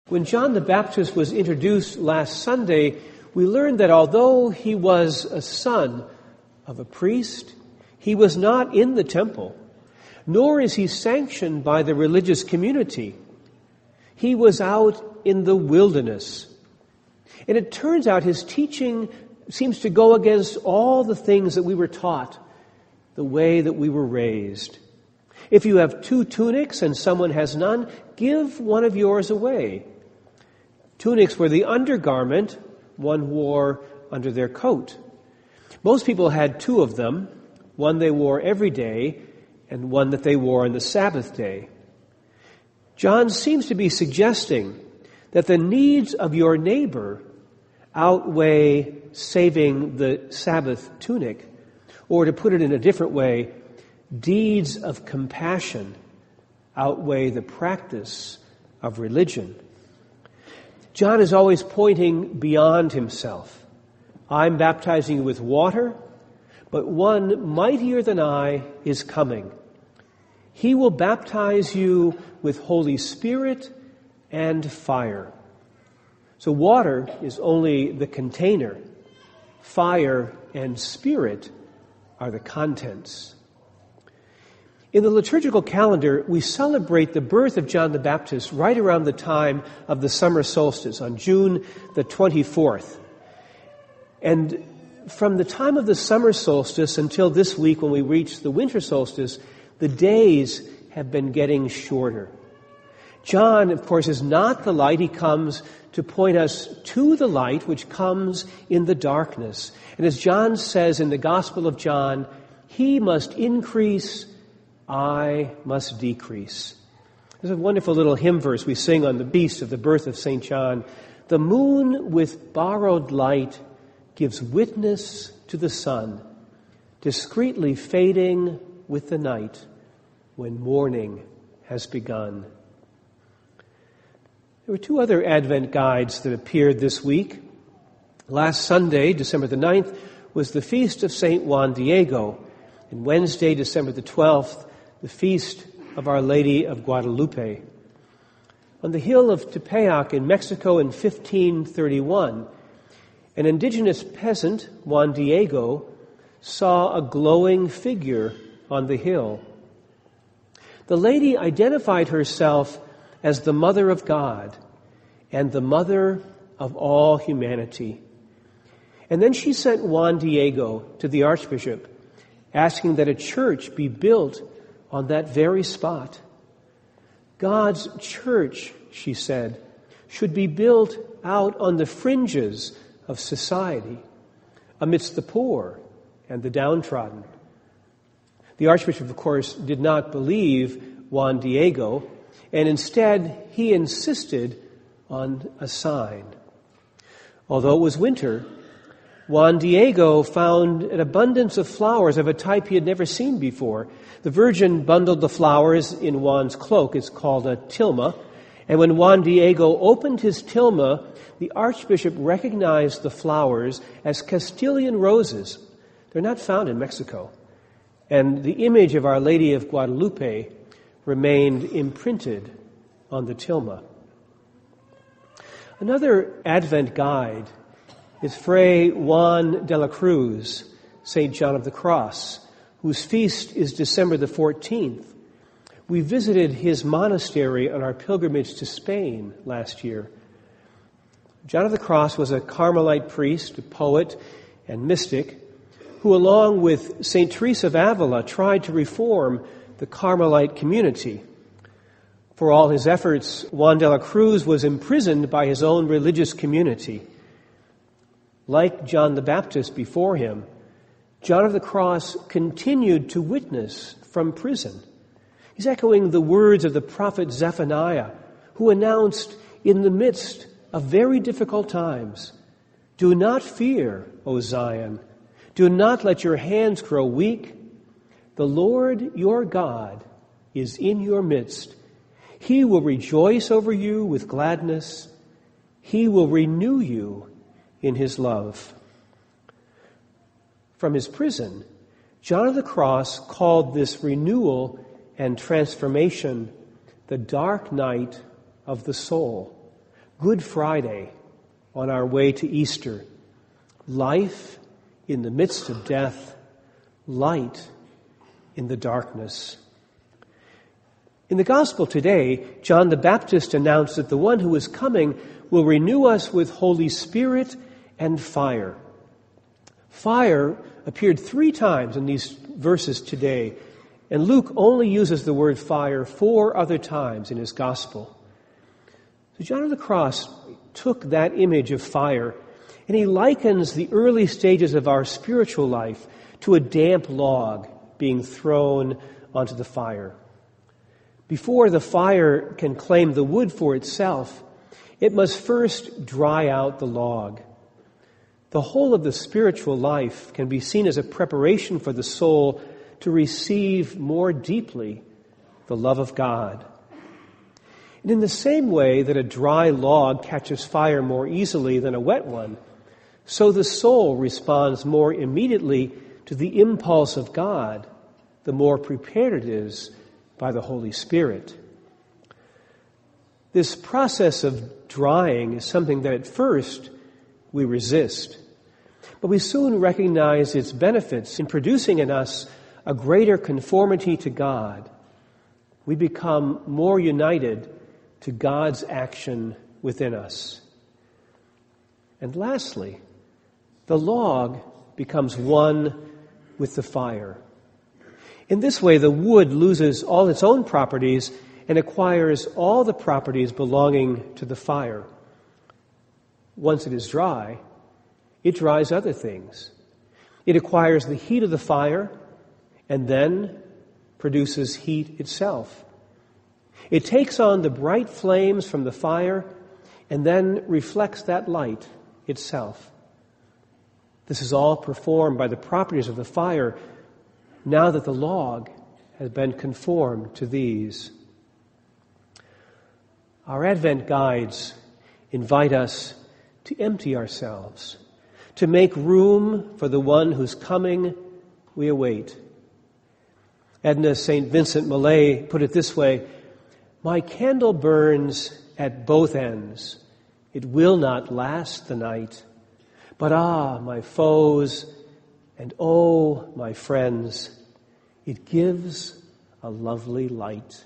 When John the Baptist was introduced last Sunday, we learned that although he was a son of a priest, he was not in the temple, nor is he sanctioned by the religious community. He was out in the wilderness. And it turns out his teaching seems to go against all the things that we were taught, the way that we were raised. If you have 2 tunics and someone has none, give one of yours away. Tunics were the undergarment one wore under their coat. Most people had 2 of them, one they wore every day and one that they wore on the Sabbath day. John seems to be suggesting that the needs of your neighbor outweigh saving the Sabbath tunic, or to put it in a different way, deeds of compassion outweigh the practice of religion. John is always pointing beyond himself. I'm baptizing you with water, but one mightier than I is coming. He will baptize you with Holy Spirit and fire. So water is only the container. Fire and Spirit are the contents. In the liturgical calendar, we celebrate the birth of John the Baptist right around the time of the summer solstice, on June the 24th. And from the time of the summer solstice until this week when we reach the winter solstice, the days have been getting shorter. John, of course, is not the light. He comes to point us to the light which comes in the darkness. And as John says in the Gospel of John, he must increase, I must decrease. There's a wonderful little hymn verse we sing on the feast of the birth of St. John. The moon with borrowed light gives witness to the sun, discreetly fading with the night when morning has begun. There were 2 other Advent guides that appeared this week. Last Sunday, December the 9th, was the feast of St. Juan Diego, and Wednesday, December the 12th, the feast of Our Lady of Guadalupe. On the hill of Tepeyac in Mexico in 1531, an indigenous peasant, Juan Diego, saw a glowing figure on the hill. The lady identified herself as the Mother of God and the Mother of all humanity. And then she sent Juan Diego to the Archbishop, asking that a church be built on that very spot. God's church, she said, should be built out on the fringes of society, amidst the poor and the downtrodden. The Archbishop, of course, did not believe Juan Diego, and instead he insisted on a sign. Although it was winter, Juan Diego found an abundance of flowers of a type he had never seen before. The Virgin bundled the flowers in Juan's cloak. It's called a tilma. And when Juan Diego opened his tilma, the Archbishop recognized the flowers as Castilian roses. They're not found in Mexico. And the image of Our Lady of Guadalupe remained imprinted on the tilma. Another Advent guide is Fray Juan de la Cruz, St. John of the Cross, whose feast is December the 14th. We visited his monastery on our pilgrimage to Spain last year. John of the Cross was a Carmelite priest, a poet, and mystic, who along with St. Teresa of Avila tried to reform the Carmelite community. For all his efforts, Juan de la Cruz was imprisoned by his own religious community. Like John the Baptist before him, John of the Cross continued to witness from prison. He's echoing the words of the prophet Zephaniah, who announced in the midst of very difficult times, "Do not fear, O Zion. Do not let your hands grow weak. The Lord your God is in your midst. He will rejoice over you with gladness. He will renew you in his love." From his prison, John of the Cross called this renewal and transformation the dark night of the soul, Good Friday on our way to Easter. Life in the midst of death, light in the darkness. In the Gospel today, John the Baptist announced that the one who is coming will renew us with Holy Spirit and fire. Fire appeared 3 times in these verses today, and Luke only uses the word fire 4 other times in his Gospel. So John of the Cross took that image of fire, and he likens the early stages of our spiritual life to a damp log being thrown onto the fire. Before the fire can claim the wood for itself, it must first dry out the log. The whole of the spiritual life can be seen as a preparation for the soul to receive more deeply the love of God. And in the same way that a dry log catches fire more easily than a wet one, so the soul responds more immediately to the impulse of God, the more prepared it is by the Holy Spirit. This process of drying is something that at first we resist, but we soon recognize its benefits in producing in us a greater conformity to God. We become more united to God's action within us. And lastly, the log becomes one with the fire. In this way, the wood loses all its own properties and acquires all the properties belonging to the fire. Once it is dry, it dries other things. It acquires the heat of the fire and then produces heat itself. It takes on the bright flames from the fire and then reflects that light itself. This is all performed by the properties of the fire now that the log has been conformed to these. Our Advent guides invite us to empty ourselves, to make room for the one whose coming we await. Edna St. Vincent Millay put it this way: "My candle burns at both ends. It will not last the night. But my foes, and my friends, it gives a lovely light."